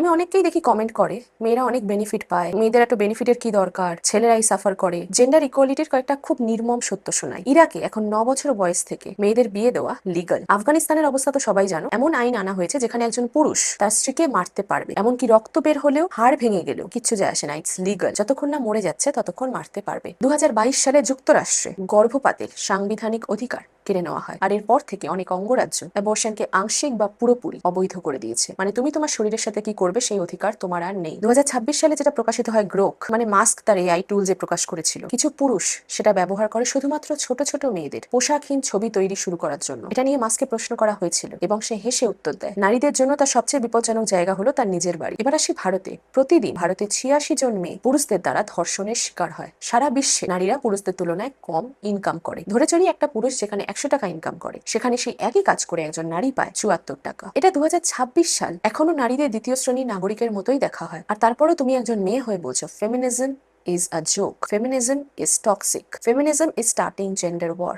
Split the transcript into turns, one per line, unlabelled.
আমি অনেককেই দেখি কমেন্ট করে মেয়েরা অনেক বেনিফিট পায়, মেয়েদের এত বেনিফিটের কি দরকার, ছেলেরাই সাফার করে। জেন্ডার ইকুয়ালিটির কয়েকটা খুব নির্মম সত্য শোনায়। ইরাকে এখন 9 বছর বয়স থেকে মেয়েদের বিয়ে দেওয়া লিগাল। আফগানিস্তানের অবস্থা তো সবাই জানো, এমন আইন আনা হয়েছে যেখানে একজন পুরুষ তার স্ত্রীকে মারতে পারবে, এমনকি রক্ত বের হলেও হাড় ভেঙে গেলেও কিচ্ছু যায় আসে না, ইটস লিগাল। যতক্ষণ না মরে যাচ্ছে ততক্ষণ মারতে পারবে। 2022 সালে যুক্তরাষ্ট্রে গর্ভপাতের সাংবিধানিক অধিকার কেড়ে নেওয়া হয়, আর এরপর থেকে অনেক অঙ্গরাজ্য অ্যাবর্শনকে আংশিক বা পুরোপুরি অবৈধ করে দিয়েছে। মানে তুমি তোমার শরীরের সাথে কি করবে সেই অধিকার তোমার আর নেই। 2026 সালে যেটা প্রকাশিত হয় গ্রোক, মানে মাস্ক তার এআই টুল যে প্রকাশ করেছিল, কিছু পুরুষ সেটা ব্যবহার করে শুধুমাত্র ছোট ছোট মেয়েদের পোশাকহীন ছবি তৈরি শুরু করার জন্য। এটা নিয়ে মাস্ককে প্রশ্ন করা হয়েছিল এবং সে হেসে উত্তর দেয়, নারীদের জন্য তার সবচেয়ে বিপজ্জনক জায়গা হলো তার নিজের বাড়ি। এবার আসি ভারতে। প্রতিদিন ভারতে 86 জন মেয়ে পুরুষদের দ্বারা ধর্ষণের শিকার হয়। সারা বিশ্বে নারীরা পুরুষদের তুলনায় কম ইনকাম করে। ধরে চলি একটা পুরুষ যেখানে 100 টাকা ইনকাম করে, সেখানে সেই একই কাজ করে একজন নারী পায় 74 টাকা। এটা 2026 সাল, এখনো নারীদের দ্বিতীয় শ্রেণীর নাগরিকের মতোই দেখা হয়। আর তারপরেও তুমি একজন মেয়ে হয়ে বলছো feminism is a joke. Feminism is toxic. Feminism is starting gender war.